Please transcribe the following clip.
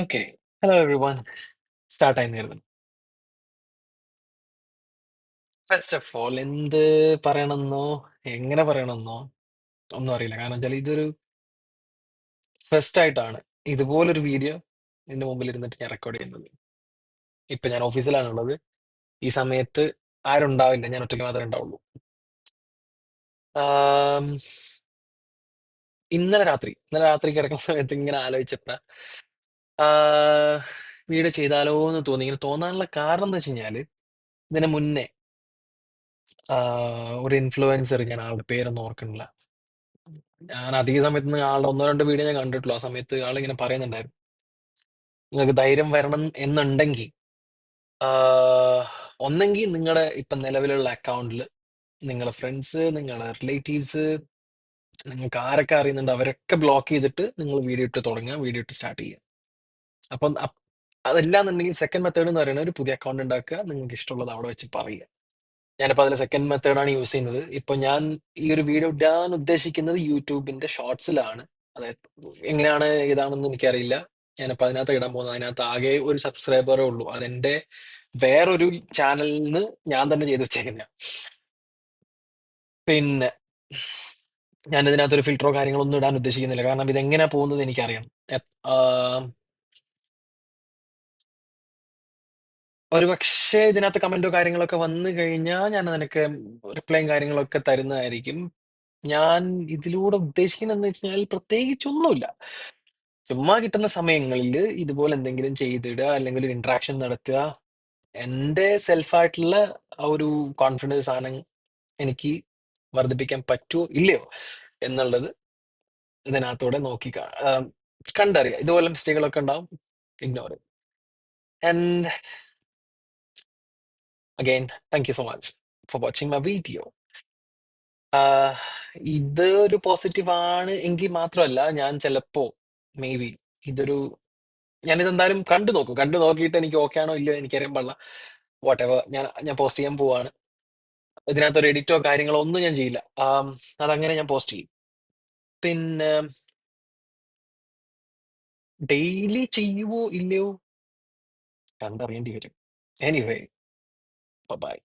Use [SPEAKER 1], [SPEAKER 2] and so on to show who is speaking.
[SPEAKER 1] Okay. Hello everyone. സ്റ്റാർട്ടായെന്ന് കരുതുന്നു. First of all എന്ത് പറയണമെന്നോ, എങ്ങനെ പറയണമെന്നോ ഒന്നും അറിയില്ല. കാരണം വെച്ചാൽ ഇതൊരു ഫസ്റ്റ് ആയിട്ടാണ് ഇതുപോലൊരു വീഡിയോ ഇതിന്റെ മുമ്പിൽ ഇരുന്നിട്ട് ഞാൻ റെക്കോർഡ് ചെയ്യുന്നത്. ഇപ്പൊ ഞാൻ ഓഫീസിലാണുള്ളത്. ഈ സമയത്ത് ആരുണ്ടാവില്ല. ഞാൻ ഒറ്റയ്ക്ക് മാത്രമേ ഉണ്ടാവുള്ളൂ. ആം, ഇന്നലെ രാത്രി കിടക്കുന്ന സമയത്ത് ഇങ്ങനെ ആലോചിച്ചപ്പോ വീഡിയോ ചെയ്താലോ എന്ന് തോന്നി. ഇങ്ങനെ തോന്നാനുള്ള കാരണം എന്താ വെച്ച് കഴിഞ്ഞാല് ഇതിന് മുന്നേ ഒരു ഇൻഫ്ലുവൻസർ, ഞാൻ ആളുടെ പേരൊന്നും ഓർക്കണില്ല. ഞാൻ അധിക സമയത്ത് ആളുടെ ഒന്നോ രണ്ടോ വീഡിയോ ഞാൻ കണ്ടിട്ടുള്ളൂ. ആ സമയത്ത് ആളിങ്ങനെ പറയുന്നുണ്ടായിരുന്നു, നിങ്ങൾക്ക് ധൈര്യം വരണം എന്നുണ്ടെങ്കിൽ ഒന്നെങ്കിൽ നിങ്ങളുടെ ഇപ്പൊ നിലവിലുള്ള അക്കൗണ്ടിൽ നിങ്ങളെ ഫ്രണ്ട്സ്, നിങ്ങളെ റിലേറ്റീവ്സ്, നിങ്ങൾക്ക് ആരൊക്കെ അറിയുന്നുണ്ട് അവരൊക്കെ ബ്ലോക്ക് ചെയ്തിട്ട് നിങ്ങൾ വീഡിയോ ഇട്ട് തുടങ്ങുക, വീഡിയോ ഇട്ട് സ്റ്റാർട്ട് ചെയ്യുക. അപ്പം അതല്ലാന്നുണ്ടെങ്കിൽ സെക്കൻഡ് മെത്തേഡ് എന്ന് പറയുന്നത് ഒരു പുതിയ അക്കൗണ്ട് ഉണ്ടാക്കുക, നിങ്ങൾക്ക് ഇഷ്ടമുള്ളത് അവിടെ വെച്ച് പറയുക. ഞാനിപ്പോ അതിൽ സെക്കൻഡ് മെത്തേഡാണ് യൂസ് ചെയ്യുന്നത്. ഇപ്പൊ ഞാൻ ഈ ഒരു വീഡിയോ ഇടാൻ ഉദ്ദേശിക്കുന്നത് യൂട്യൂബിന്റെ ഷോർട്സിലാണ്. അതായത് എങ്ങനെയാണ് ഏതാണെന്ന് എനിക്കറിയില്ല. ഞാനിപ്പോ അതിനകത്ത് ഇടാൻ പോകുന്നത്. അതിനകത്ത് ആകെ ഒരു സബ്സ്ക്രൈബറേ ഉള്ളൂ. അതെന്റെ വേറൊരു ചാനലിൽ നിന്ന് ഞാൻ തന്നെ ചെയ്ത് വെച്ചേക്കുന്ന. പിന്നെ ഞാൻ ഇതിനകത്ത് ഒരു ഫിൽറ്ററോ കാര്യങ്ങളൊന്നും ഇടാൻ ഉദ്ദേശിക്കുന്നില്ല. കാരണം ഇതെങ്ങനെയാ പോകുന്നത് എനിക്കറിയാം. ഒരു പക്ഷേ ഇതിനകത്ത് കമന്റോ കാര്യങ്ങളൊക്കെ വന്നു കഴിഞ്ഞാൽ ഞാൻ നിനക്ക് റിപ്ലൈയും കാര്യങ്ങളൊക്കെ തരുന്നതായിരിക്കും. ഞാൻ ഇതിലൂടെ ഉദ്ദേശിക്കുന്നത് വെച്ച് കഴിഞ്ഞാൽ പ്രത്യേകിച്ചൊന്നുമില്ല. ചുമ്മാ കിട്ടുന്ന സമയങ്ങളിൽ ഇതുപോലെ എന്തെങ്കിലും ചെയ്തിടുക, അല്ലെങ്കിൽ ഒരു ഇന്ററാക്ഷൻ നടത്തുക. എന്റെ സെൽഫായിട്ടുള്ള ആ ഒരു കോൺഫിഡൻസ് സാധനം എനിക്ക് വർദ്ധിപ്പിക്കാൻ പറ്റുമോ ഇല്ലയോ എന്നുള്ളത് ഇതിനകത്തൂടെ കണ്ടറിയാം. ഇതുപോലെ മിസ്റ്റേക്കുകളൊക്കെ ഉണ്ടാവും, ignore. And again, thank you so much for watching my video. ആഹ് ഇത് ഒരു പോസിറ്റീവ് ആണ് എങ്കിൽ മാത്രമല്ല, ഞാൻ ചിലപ്പോ മേ ബി ഇതൊരു ഞാനിതെന്തായാലും കണ്ടു നോക്കിയിട്ട് എനിക്ക് ഓക്കെ ആണോ ഇല്ലയോ എനിക്കറിയാൻ പാടില്ല. വാട്ട് എവർ, ഞാൻ പോസ്റ്റ് ചെയ്യാൻ പോവാണ്. ഇതിനകത്ത് ഒരു എഡിറ്റോ കാര്യങ്ങളോ ഒന്നും ഞാൻ ചെയ്യില്ല. അതങ്ങനെ ഞാൻ പോസ്റ്റ് ചെയ്യും. പിന്നെ ഡെയിലി ചെയ്യുവോ ഇല്ലയോ കണ്ടറിയേണ്ടി വരും. Anyway, by.